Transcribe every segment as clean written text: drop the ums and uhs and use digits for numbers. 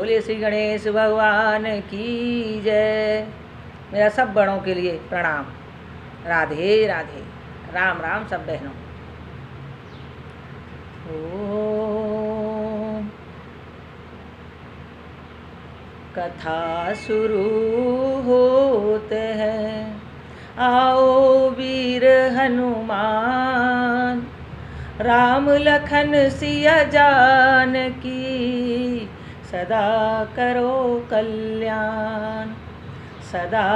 बोलिए श्री गणेश भगवान की जय। मेरा सब बड़ों के लिए प्रणाम। राधे राधे, राम राम सब बहनों। ओम। कथा शुरू होते हैं, आओ वीर हनुमान, राम लखन सिया जानकी, सदा करो कल्याण, सदा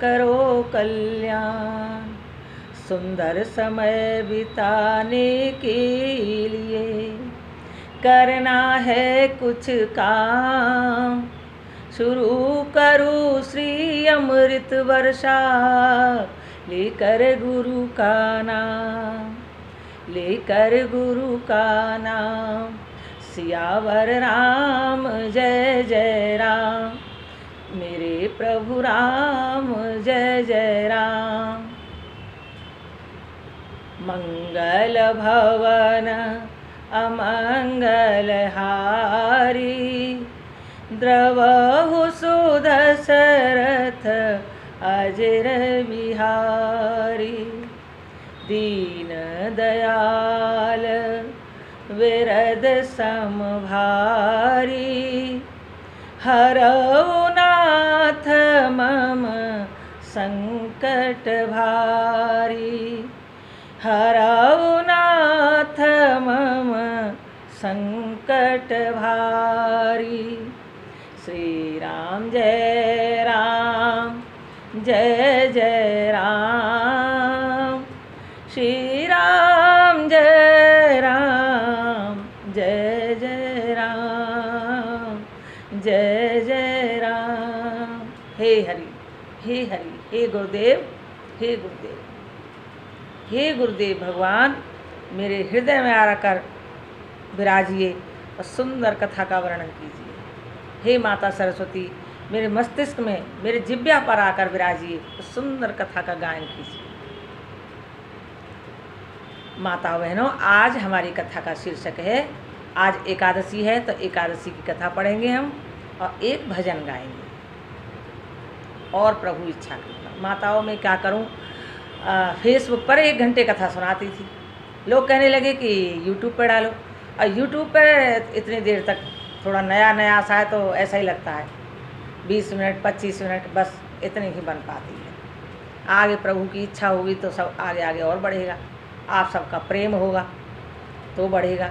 करो कल्याण। सुंदर समय बिताने के लिए करना है कुछ काम, शुरू करूँ श्री अमृत वर्षा, लेकर गुरु का नाम, लेकर गुरु का नाम। सियावर राम जय जय राम, मेरे प्रभु राम जय जय राम। मंगल भवन अमंगल हारी, द्रवहु सुदशरथ अजर बिहारी। दीन दयाल विरद समभारी, हरऊ नाथ मम संकट भारी, हरऊ नाथ मम संकट भारी। श्री राम जय राम जय जय राम, श्री राम जय राम जय जय राम, जय जय राम। हे हरि, हे हरि, हे गुरुदेव, हे गुरुदेव, हे गुरुदेव भगवान, मेरे हृदय में आकर विराजिए और सुंदर कथा का वर्णन कीजिए। हे माता सरस्वती, मेरे मस्तिष्क में, मेरे जिह्वा पर आकर विराजिए और सुंदर कथा का गायन कीजिए। माता बहनों, आज हमारी कथा का शीर्षक है, आज एकादशी है तो एकादशी की कथा पढ़ेंगे हम और एक भजन गाएंगे और प्रभु इच्छा करता। माताओं में क्या करूं, फेसबुक पर 1 घंटे कथा सुनाती थी, लोग कहने लगे कि यूट्यूब पर डालो, और यूट्यूब पर इतनी देर तक थोड़ा नया नया सा है तो ऐसा ही लगता है, 20 मिनट 25 मिनट बस इतनी ही बन पाती है। आगे प्रभु की इच्छा होगी तो सब आगे आगे और बढ़ेगा, आप सबका प्रेम होगा तो बढ़ेगा।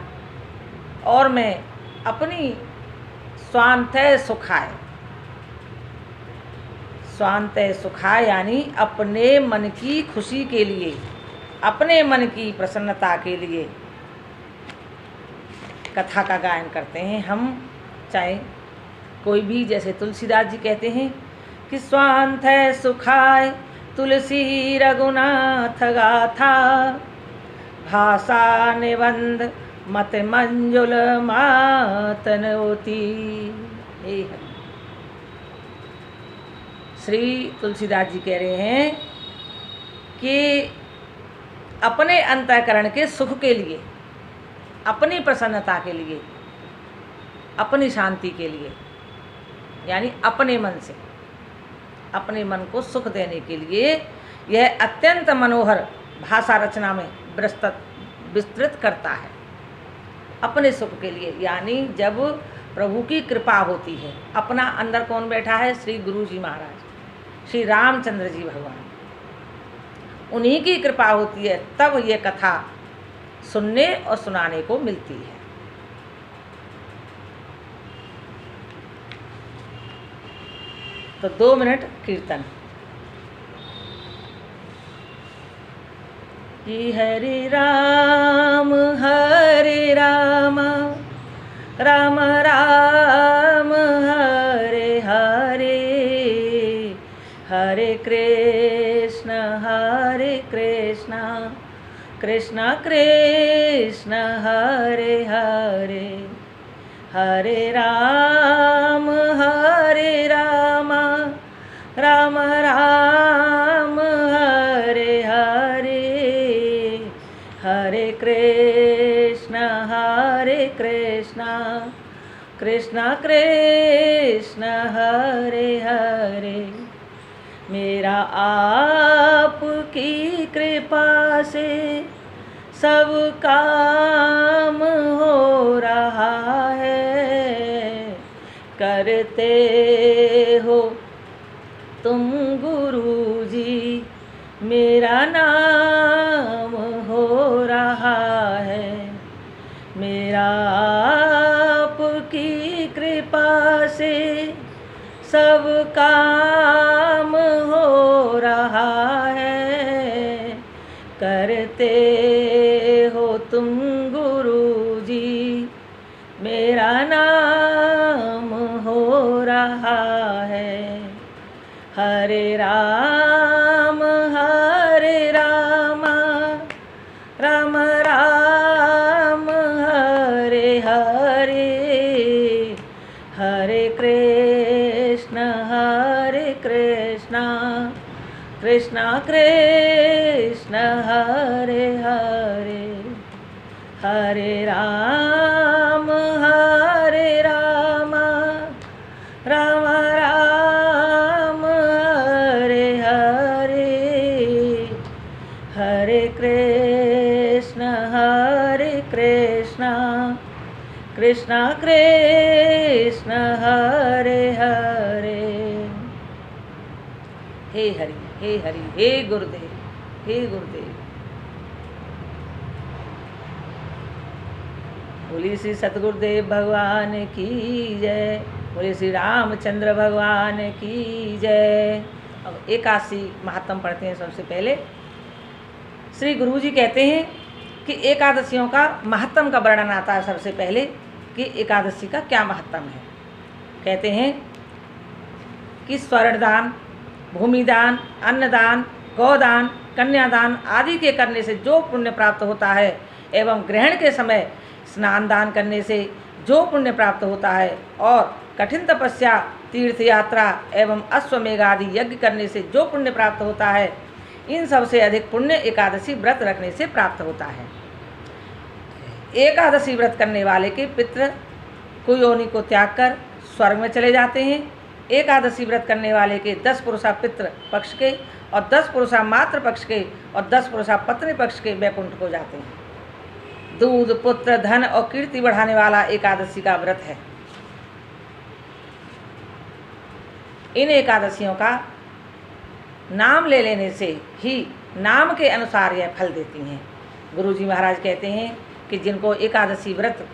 और मैं अपनी स्वांतः सुखाय, स्वांतः सुखाय यानी अपने मन की खुशी के लिए, अपने मन की प्रसन्नता के लिए कथा का गायन करते हैं हम। चाहे कोई भी, जैसे तुलसीदास जी कहते हैं कि स्वांतः सुखाय तुलसी रघुनाथ गाथा, भाषा निबंध मत मंजुल मातन होती। हे हरि। श्री तुलसीदास जी कह रहे हैं कि अपने अंतःकरण के सुख के लिए, अपनी प्रसन्नता के लिए, अपनी शांति के लिए, यानी अपने मन से, अपने मन को सुख देने के लिए यह अत्यंत मनोहर भाषा रचना में विस्तृत करता है। अपने सुख के लिए, यानी जब प्रभु की कृपा होती है। अपना अंदर कौन बैठा है? श्री गुरु जी महाराज, श्री रामचंद्र जी भगवान, उन्हीं की कृपा होती है, तब ये कथा सुनने और सुनाने को मिलती है। तो 2 मिनट कीर्तन। कि हरे राम राम राम हरे हरे, हरे कृष्ण कृष्ण कृष्ण हरे हरे, हरे राम राम राम हरे हरे, हरे कृष्ण कृष्ण कृष्ण हरे हरे। मेरा आपकी कृपा से सब काम हो रहा है। करते हो तुम गुरु जी, मेरा नाम हो रहा है। मेरा आपकी कृपा से सब काम हो रहा है। करते हो तुम गुरु जी, मेरा नाम हो रहा है। हरे राम राम राम हरे हरे। हरे कृष्ण कृष्ण कृष्ण हरे हरे। हरे राम राम राम हरे हरे। हरे कृष्ण कृष्ण कृष्ण हरे हरे। हे हरि हे हरि, हे गुरुदेव हे गुरुदेव। बोली श्री सतगुरुदेव भगवान की जय। बोले श्री रामचंद्र भगवान की जय। अब एकादशी महात्म पढ़ते हैं। सबसे पहले श्री गुरु जी कहते हैं कि एकादशियों का महत्तम का वर्णन आता है। सबसे पहले कि एकादशी का क्या महत्तम है। कहते हैं कि स्वर्णदान, भूमिदान, अन्नदान, गौदान, कन्यादान आदि के करने से जो पुण्य प्राप्त होता है एवं ग्रहण के समय स्नान दान करने से जो पुण्य प्राप्त होता है और कठिन तपस्या, तीर्थ यात्रा एवं अश्वमेघ आदि यज्ञ करने से जो पुण्य प्राप्त होता है, इन सबसे अधिक पुण्य एकादशी व्रत रखने से प्राप्त होता है। एकादशी व्रत करने वाले के पितृ कुयोनि को त्याग कर स्वर्ग में चले जाते हैं। एकादशी व्रत करने वाले के 10 पुरुषा पितृ पक्ष के और 10 पुरुषा मातृ पक्ष के और 10 पुरुषा पत्नी पक्ष के वैकुंठ को जाते हैं। दूध, पुत्र, धन और कीर्ति बढ़ाने वाला एकादशी का व्रत है। इन एकादशियों का नाम ले लेने से ही नाम के अनुसार यह फल देती हैं। गुरुजी महाराज कहते हैं कि जिनको एकादशी व्रत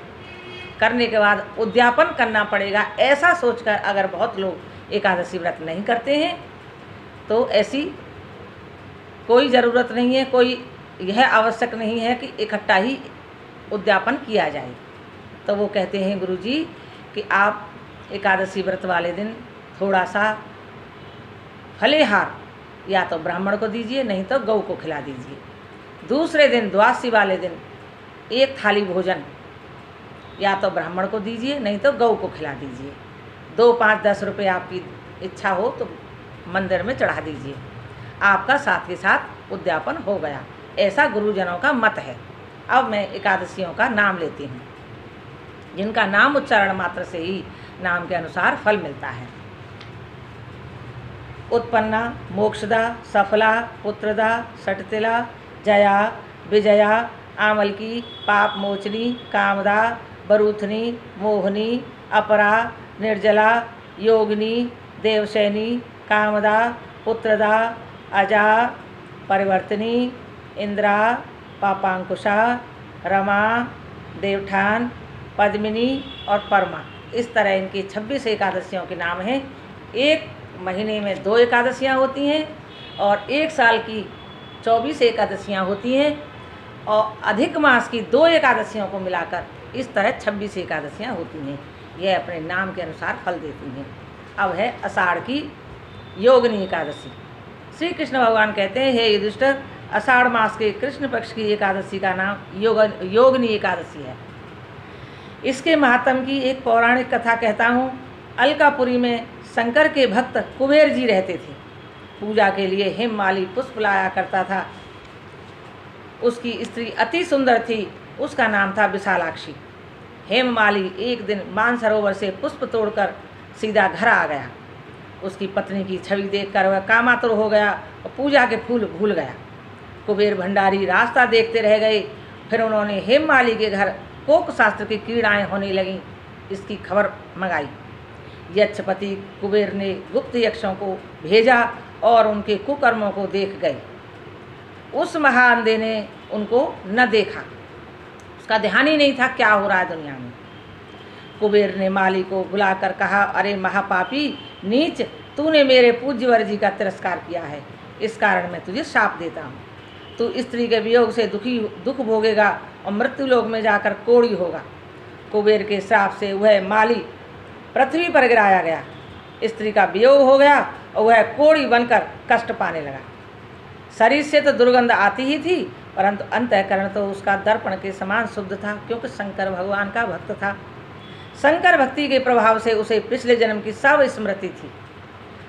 करने के बाद उद्यापन करना पड़ेगा, ऐसा सोचकर अगर बहुत लोग एकादशी व्रत नहीं करते हैं तो ऐसी कोई ज़रूरत नहीं है, कोई यह आवश्यक नहीं है कि इकट्ठा ही उद्यापन किया जाए। तो वो कहते हैं गुरुजी कि आप एकादशी व्रत वाले दिन थोड़ा सा फलेहार या तो ब्राह्मण को दीजिए, नहीं तो गौ को खिला दीजिए। दूसरे दिन द्वादशी वाले दिन एक थाली भोजन या तो ब्राह्मण को दीजिए, नहीं तो गौ को खिला दीजिए। 2, 5, 10 रुपये आपकी इच्छा हो तो मंदिर में चढ़ा दीजिए। आपका साथ के साथ उद्यापन हो गया, ऐसा गुरुजनों का मत है। अब मैं एकादशियों का नाम लेती हूँ, जिनका नाम उच्चारण मात्र से ही नाम के अनुसार फल मिलता है। उत्पन्ना, मोक्षदा, सफला, पुत्रदा, सटतिला, जया, विजया, आमलकी, पाप मोचनी, कामदा, बरूथनी, मोहनी, अपरा, निर्जला, योगिनी, देवशैनी, कामदा, पुत्रदा, अजा, परिवर्तनी, इंद्रा, पापांकुशा, रमा, देवठान, पद्मिनी और परमा। इस तरह इनकी 26 एकादशियों के नाम हैं। एक महीने में 2 एकादशियाँ होती हैं और एक साल की 24 एकादशियाँ होती हैं और अधिक मास की 2 एकादशियों को मिलाकर इस तरह 26 एकादशियाँ होती हैं। यह अपने नाम के अनुसार फल देती हैं। अब है आषाढ़ की योगिनी एकादशी। श्री कृष्ण भगवान कहते हैं, हे युधिष्ठिर, आषाढ़ मास के कृष्ण पक्ष की एकादशी का नाम योगिनी एकादशी है। इसके महात्म की एक पौराणिक कथा कहता हूँ। अलकापुरी में शंकर के भक्त कुबेर जी रहते थे। पूजा के लिए हिममाली पुष्प लाया करता था। उसकी स्त्री अति सुंदर थी, उसका नाम था विशालाक्षी। हेममाली एक दिन मानसरोवर से पुष्प तोड़कर सीधा घर आ गया। उसकी पत्नी की छवि देखकर वह कामातुर हो गया और पूजा के फूल भूल गया। कुबेर भंडारी रास्ता देखते रह गए। फिर उन्होंने हेममाली के घर कोक शास्त्र की कीड़ाएँ होने लगीं, इसकी खबर मंगाई। यक्षपति कुबेर ने गुप्त यक्षों को भेजा और उनके कुकर्मों को देख गए। उस महाअंधे ने उनको न देखा, उसका ध्यान ही नहीं था क्या हो रहा है दुनिया में। कुबेर ने माली को बुलाकर कहा, अरे महापापी नीच, तूने मेरे पूज्यवर जी का तिरस्कार किया है, इस कारण मैं तुझे शाप देता हूँ। तू स्त्री के वियोग से दुख भोगेगा और मृत्युलोक में जाकर कोढ़ी होगा। कुबेर के श्राप से वह माली पृथ्वी पर गिराया गया। स्त्री का वियोग हो गया और वह कोढ़ी बनकर कष्ट पाने लगा। शरीर से तो दुर्गंध आती ही थी, परंतु अंतःकरण तो उसका दर्पण के समान शुद्ध था, क्योंकि शंकर भगवान का भक्त था। शंकर भक्ति के प्रभाव से उसे पिछले जन्म की सब स्मृति थी।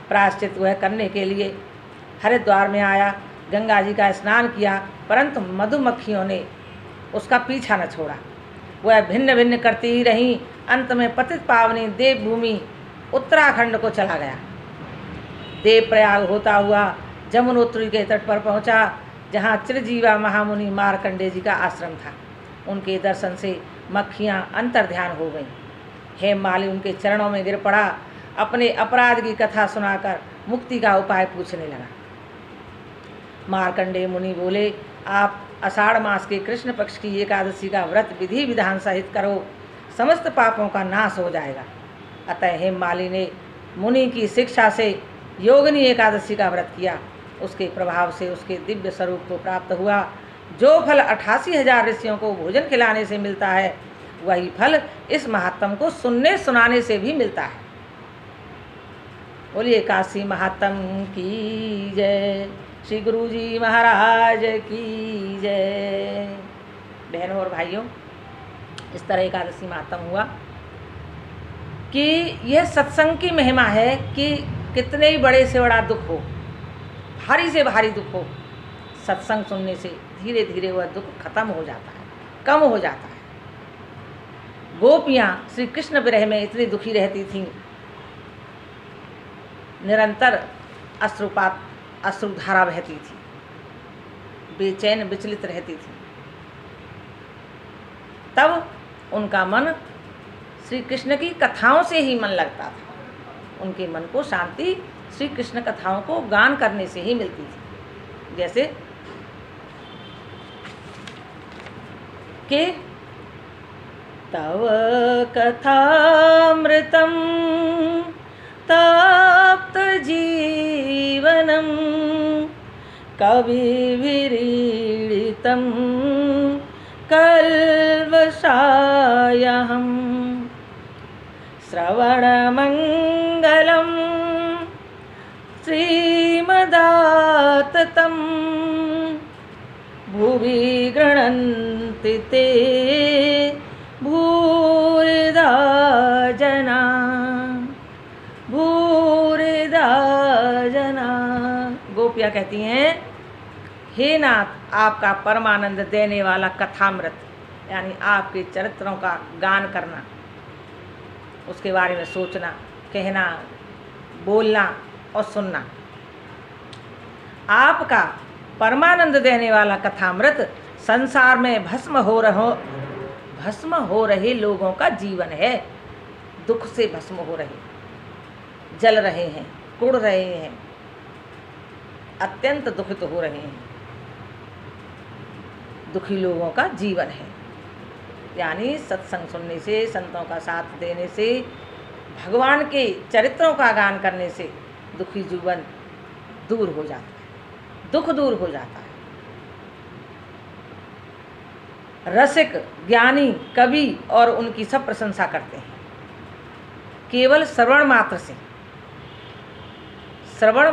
प्रायश्चित वह करने के लिए हरिद्वार में आया, गंगा जी का स्नान किया, परंतु मधुमक्खियों ने उसका पीछा न छोड़ा। वह भिन्न भिन्न करती ही रहीं। अंत में पतित पावनी देवभूमि उत्तराखंड को चला गया। देवप्रयाग होता हुआ जमुनोत्री के तट पर पहुंचा, जहां चिरजीवा महामुनि मार्कंडेय जी का आश्रम था। उनके दर्शन से मक्खियां अंतर्ध्यान हो गईं। हेममाली उनके चरणों में गिर पड़ा, अपने अपराध की कथा सुनाकर मुक्ति का उपाय पूछने लगा। मार्कंडेय मुनि बोले, आप आषाढ़ मास के कृष्ण पक्ष की एकादशी का व्रत विधि विधान सहित करो, समस्त पापों का नाश हो जाएगा। अतः हेममाली ने मुनि की शिक्षा से योगिनी एकादशी का व्रत किया। उसके प्रभाव से उसके दिव्य स्वरूप को प्राप्त हुआ। जो फल 88,000 ऋषियों को भोजन खिलाने से मिलता है, वही फल इस महात्म को सुनने सुनाने से भी मिलता है। बोलिए काशी महात्म की जय, श्री गुरु जी महाराज की जय। बहनों और भाइयों, इस तरह एकादशी महात्म हुआ कि यह सत्संग की महिमा है कि कितने ही बड़े से बड़ा दुख हो, भारी से भारी दुख हो, सत्संग सुनने से धीरे धीरे वह दुख खत्म हो जाता है, कम हो जाता है। गोपियाँ श्री कृष्ण विरह में इतनी दुखी रहती थीं, निरंतर अश्रुधारा बहती थी, बेचैन विचलित रहती थी। तब उनका मन श्री कृष्ण की कथाओं से ही मन लगता था। उनके मन को शांति श्री कृष्ण कथाओं को गान करने से ही मिलती थी। जैसे कि तव कथामृतं तप्त जीवनं कविविरीडितं कल्वषायहम् श्रवणमङ्गलं श्रीमदाततं भुवि गृह्णन्ति ते भूरिदा जना, भूरिदा जना। गोपियाँ कहती हैं, हे नाथ, आपका परमानंद देने वाला कथामृत, यानी आपके चरित्रों का गान करना, उसके बारे में सोचना, कहना, बोलना और सुनना। आपका परमानंद देने वाला कथामृत संसार में भस्म हो रहे लोगों का जीवन है। दुख से भस्म हो रहे, जल रहे हैं, कुड़ रहे हैं, अत्यंत दुखित हो रहे हैं, दुखी लोगों का जीवन है। यानी सत्संग सुनने से, संतों का साथ देने से, भगवान के चरित्रों का गान करने से दुखी जीवन दूर हो जाता है, दुख दूर हो जाता है। रसिक, ज्ञानी, कवि और उनकी सब प्रशंसा करते हैं। केवल श्रवण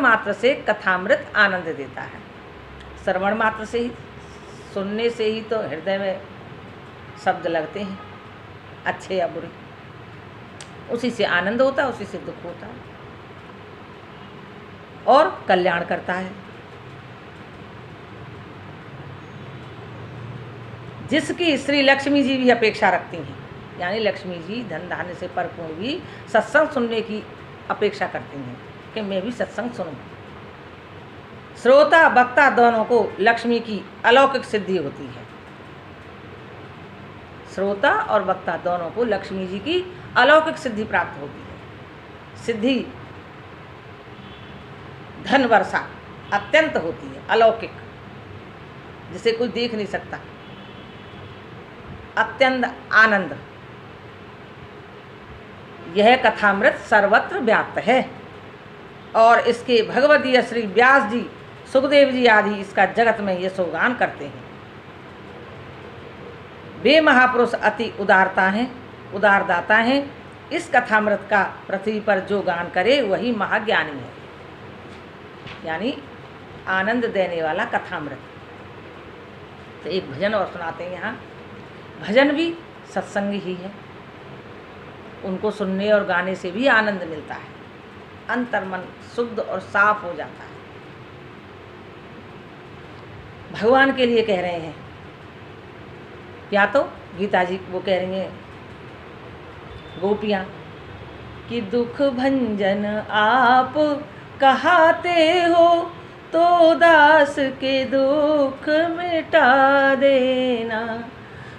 मात्र से कथामृत आनंद देता है। श्रवण मात्र से ही, सुनने से ही तो हृदय में शब्द लगते हैं, अच्छे या बुरे, उसी से आनंद होता है, उसी से दुख होता है और कल्याण करता है। जिसकी श्री लक्ष्मी जी भी अपेक्षा रखती हैं, यानी लक्ष्मी जी धन धान्य से परिपूर्ण भी सत्संग सुनने की अपेक्षा करती हैं कि मैं भी सत्संग सुनूं। श्रोता वक्ता दोनों को लक्ष्मी की अलौकिक सिद्धि होती है। श्रोता और वक्ता दोनों को लक्ष्मी जी की अलौकिक सिद्धि प्राप्त होती है। सिद्धि धन वर्षा अत्यंत होती है, अलौकिक, जिसे कोई देख नहीं सकता। अत्यंत आनंद, यह कथामृत सर्वत्र व्याप्त है और इसके भगवदीय श्री व्यास जी, सुखदेव जी आदि इसका जगत में यशोगान करते हैं। वे महापुरुष अति उदारता हैं, उदारदाता हैं। इस कथामृत का पृथ्वी पर जो गान करे वही महाज्ञानी है, यानी आनंद देने वाला कथामृत। तो एक भजन और सुनाते हैं यहाँ। भजन भी सत्संग ही है, उनको सुनने और गाने से भी आनंद मिलता है, अंतर मन शुद्ध और साफ हो जाता है। भगवान के लिए कह रहे हैं, या तो गीता जी वो कह रही हैं गोपियाँ कि दुख भंजन आप कहाते हो तो दास के दुख मिटा देना।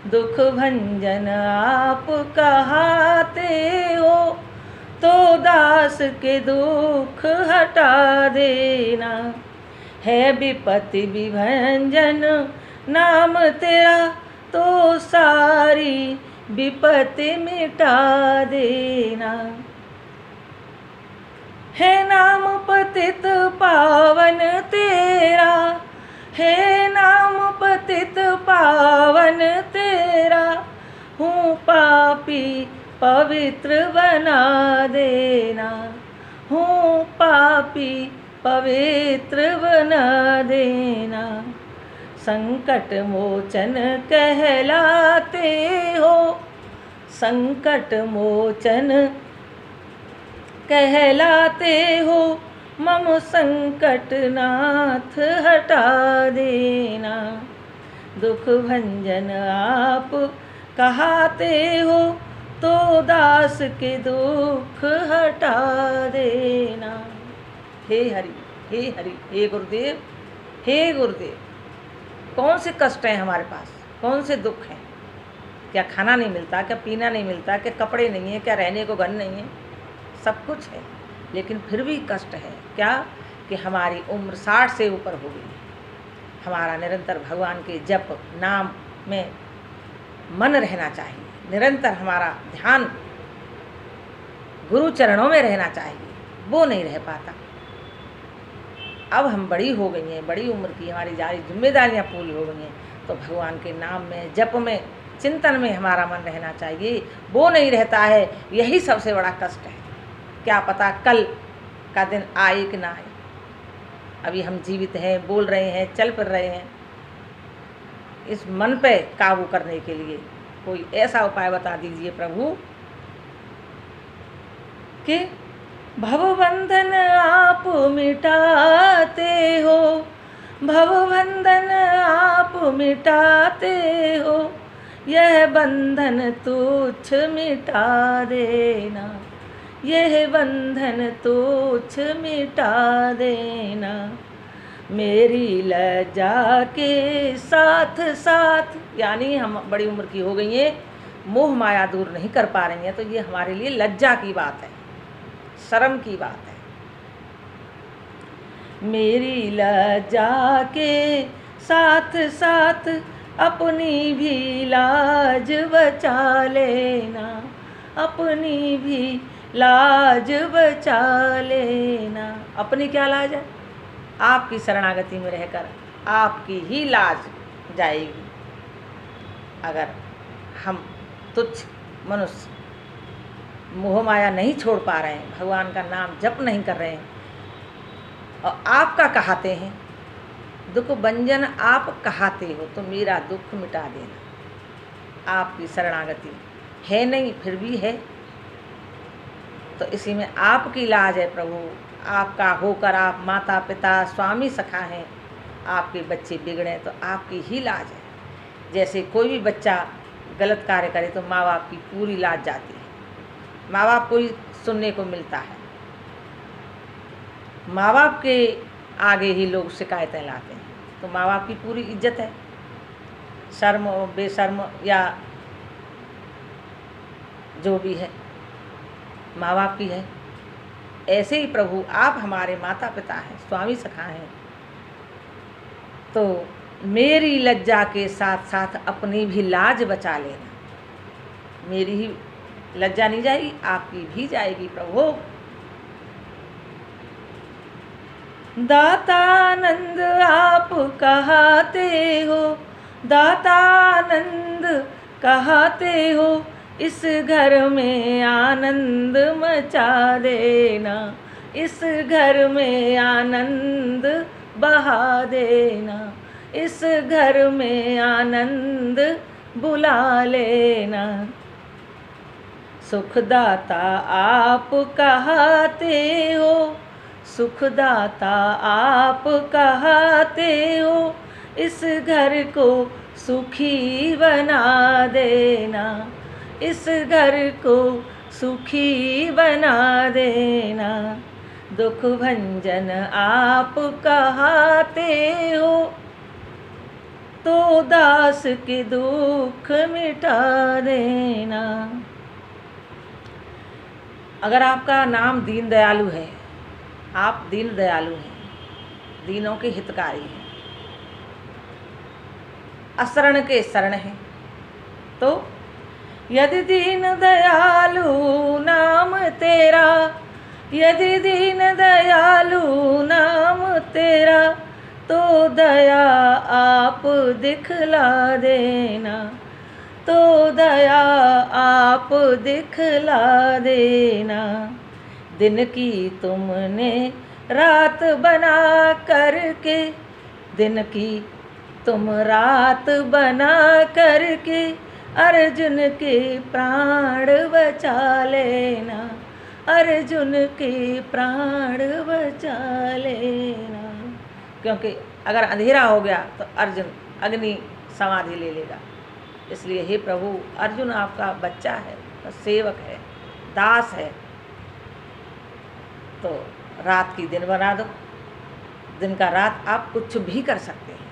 दुख भंजन आप कहाते हो तो दास के दुख हटा देना। है विपत्ति विभंजन नाम तेरा तो सारी विपत्ति मिटा देना। है नाम पतित पावन तेरा, है नाम पतित पावन तेरा, हूँ पापी पवित्र बना देना। हूँ पापी पवित्र बना देना। संकट मोचन कहलाते हो, संकट मोचन कहलाते हो, मम संकट नाथ हटा देना। दुख भंजन आप कहाते हो तो दास के दुख हटा देना। हे हरि, हे हरि, हे गुरुदेव, हे गुरुदेव। कौन से कष्ट हैं हमारे पास, कौन से दुख हैं? क्या खाना नहीं मिलता, क्या पीना नहीं मिलता, क्या कपड़े नहीं हैं, क्या रहने को घर नहीं है? सब कुछ है, लेकिन फिर भी कष्ट है। क्या कि हमारी उम्र 60 से ऊपर हो गई। हमारा निरंतर भगवान के जप नाम में मन रहना चाहिए, निरंतर हमारा ध्यान गुरु चरणों में रहना चाहिए, वो नहीं रह पाता। अब हम बड़ी हो गई हैं, बड़ी उम्र की, हमारी सारी जिम्मेदारियाँ पूरी हो गई हैं, तो भगवान के नाम में, जप में, चिंतन में हमारा मन रहना चाहिए। वो नहीं रहता है, यही सबसे बड़ा कष्ट है। क्या पता कल का दिन आए कि ना आए। अभी हम जीवित हैं, बोल रहे हैं, चल फिर रहे हैं। इस मन पे काबू करने के लिए कोई ऐसा उपाय बता दीजिए प्रभु कि भवबंधन आप मिटाते हो, भवबंधन आप मिटाते हो, यह बंधन तुच्छ मिटा देना। यह बंधन तुच्छ मिटा देना। मेरी लज्जा के साथ साथ, यानी हम बड़ी उम्र की हो गई हैं, मोह माया दूर नहीं कर पा रही हैं, तो ये हमारे लिए लज्जा की बात है, शर्म की बात है। मेरी लज्जा के साथ साथ अपनी भी लाज बचा लेना। अपनी भी लाज बचा लेना। अपनी क्या लाज है? आपकी शरणागति में रहकर आपकी ही लाज जाएगी। अगर हम तुच्छ मनुष्य मोह माया नहीं छोड़ पा रहे हैं, भगवान का नाम जप नहीं कर रहे हैं और आपका कहाते हैं, दुख भंजन आप कहाते हो तो मेरा दुख मिटा देना। आपकी शरणागति है नहीं, फिर भी है, तो इसी में आपकी लाज है प्रभु। आपका होकर आप माता पिता स्वामी सखा हैं, आपके बच्चे बिगड़े तो आपकी ही लाज है। जैसे कोई भी बच्चा गलत कार्य करे तो माँ बाप की पूरी लाज जाती है, माँ बाप को ही सुनने को मिलता है, माँ बाप के आगे ही लोग शिकायतें लाते हैं, तो माँ बाप की पूरी इज्जत है, शर्म बेशर्म या जो भी है माँ बाप की है। ऐसे ही प्रभु आप हमारे माता पिता हैं, स्वामी सखा हैं, तो मेरी लज्जा के साथ साथ अपनी भी लाज बचा लेना। मेरी ही लज्जा नहीं जाएगी, आपकी भी जाएगी प्रभु। दातानंद आप कहते हो, दातानंद कहते हो, इस घर में आनंद मचा देना, इस घर में आनंद बहा देना, इस घर में आनंद बुला लेना। सुखदाता आप कहते हो, सुखदाता आप कहते हो, इस घर को सुखी बना देना, इस घर को सुखी बना देना। दुख भंजन आप कहते हो, तो दास के दुख मिटा देना। अगर आपका नाम दीन दयालु है, आप दीन दयालु हैं, दीनों के हितकारी हैं, अशरण के शरण हैं, तो यदि दीन दयालु नाम तेरा, यदि दीन दयालु नाम तेरा, तो दया आप दिखला देना, तो दया आप दिखला देना। दिन की तुमने रात बना करके, दिन की तुम रात बना करके, अर्जुन के प्राण बचा लेना, अर्जुन के प्राण बचा लेना। क्योंकि अगर अंधेरा हो गया तो अर्जुन अग्नि समाधि ले लेगा। इसलिए हे प्रभु, अर्जुन आपका बच्चा है, सेवक है, दास है, तो रात की दिन बना दो, दिन का रात आप कुछ भी कर सकते हैं।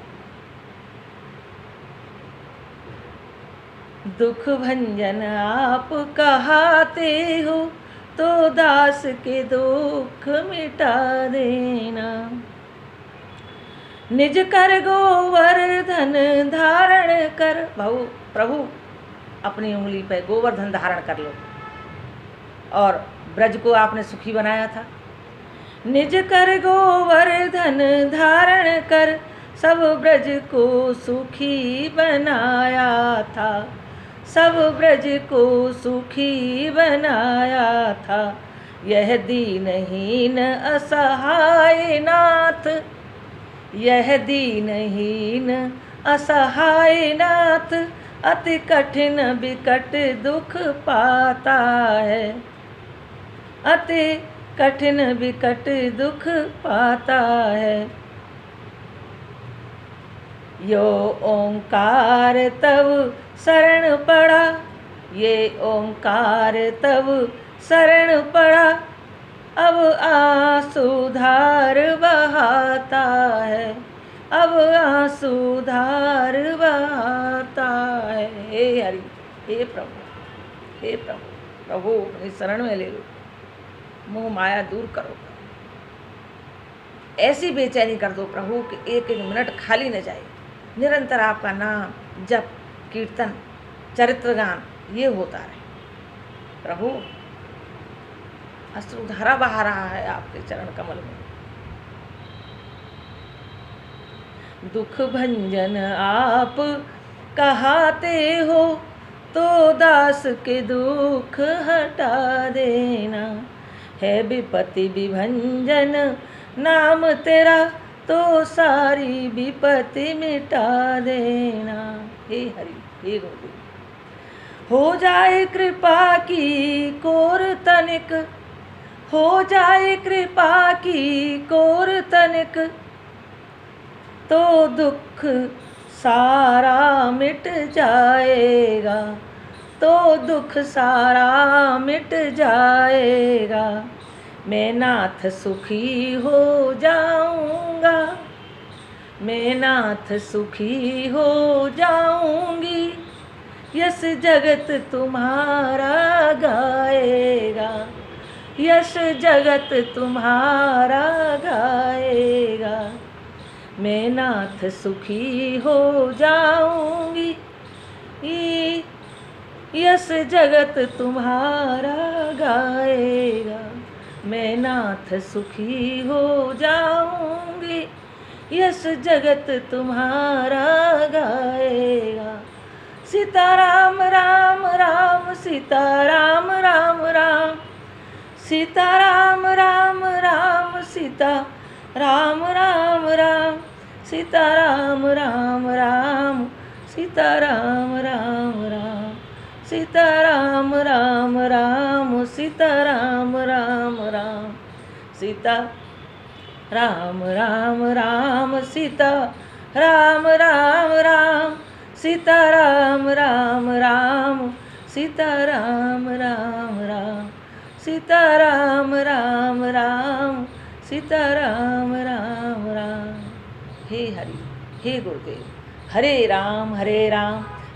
दुख भंजन आप कहते हो, तो दास के दुख मिटा देना। निज कर गोवर्धन धारण कर, प्रभु अपनी उंगली पे गोवर्धन धारण कर लो। और ब्रज को आपने सुखी बनाया था, निज कर गोवर्धन धारण कर, सब ब्रज को सुखी बनाया था, सब ब्रज को सुखी बनाया था। यह दीनहीन असहाय नाथ, यह दीनहीन असहाय नाथ, अति कठिन विकट दुख पाता है, अति कठिन विकट दुख पाता है। यो ओंकार तब शरण पड़ा, ये ओंकार तब शरण पड़ा, अब आंसू-धार बहाता है, अब आंसू-धार बहाता है। हे हरि, हे प्रभु, हे प्रभु, प्रभु अपनी शरण में ले लो, मोह माया दूर करो, ऐसी बेचैनी कर दो प्रभु कि एक एक मिनट खाली न जाए। निरंतर आपका नाम जप कीर्तन चरित्रगान ये होता रहे। प्रभु अश्रुधारा बहा रहा है आपके चरण कमल में। दुख भंजन आप कहते हो, तो दास के दुख हटा देना। है विपत्ति विभंजन नाम तेरा, तो सारी विपत्ति मिटा देना। हे हरि, हे गोविंद, हो जाए कृपा की कोर तनिक, हो जाए कृपा की कोर तनिक, तो दुख सारा मिट जाएगा, तो दुख सारा मिट जाएगा। मैं नाथ सुखी हो जाऊंगा, मैं नाथ सुखी हो जाऊंगी। यश जगत तुम्हारा गाएगा, यश जगत तुम्हारा गाएगा। मैं नाथ सुखी हो जाऊंगी, यश जगत तुम्हारा गाएगा। मैं नाथ सुखी हो जाऊंगी, यश जगत तुम्हारा गाएगा। सीताराम राम राम, सीताराम राम राम, सीताराम राम राम, सीता राम राम राम, सीताराम राम राम, सीताराम राम राम, सीताराम राम राम, सीताराम राम राम, सीता राम राम राम, सीता राम राम राम, सीताराम राम राम, सीताराम राम राम, सीताराम राम राम, सीताराम राम राम। हे हरि, हे गुरुदेव। हरे राम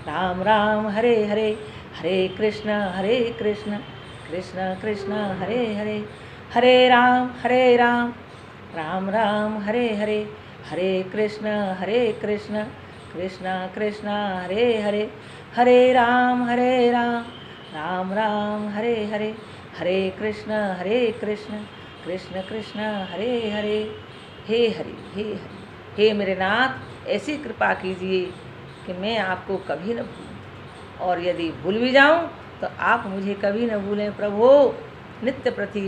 राम राम हरे हरे, हरे कृष्ण कृष्ण कृष्ण हरे हरे, हरे राम राम राम हरे हरे, हरे कृष्ण कृष्ण कृष्ण हरे हरे, हरे राम राम राम हरे हरे, हरे कृष्ण कृष्ण कृष्ण हरे हरे। हे हरि, हे हरि, हे मेरे नाथ, ऐसी कृपा कीजिए कि मैं आपको कभी न भूलूं, और यदि भूल भी जाऊं तो आप मुझे कभी न भूलें प्रभु। नित्य प्रति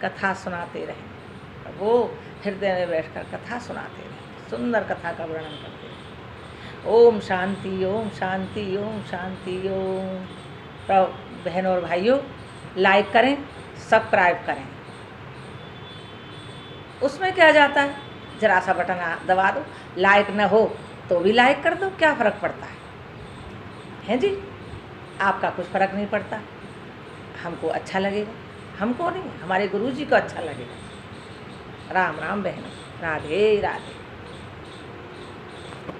कथा सुनाते रहें प्रभु, हृदय में बैठकर कथा सुनाते रहें, सुंदर कथा का वर्णन करते रहें। ओम शांति, ओम शांति, ओम शांति, ओम। बहनों और भाइयों, लाइक करें, सब्सक्राइब करें। उसमें क्या जाता है, जरा सा बटन दबा दो, लाइक न हो तो भी लाइक कर दो, क्या फ़र्क पड़ता है जी? आपका कुछ फ़र्क नहीं पड़ता, हमको अच्छा लगेगा, हमको नहीं, हमारे गुरुजी को अच्छा लगेगा। राम राम बहनों, राधे राधे।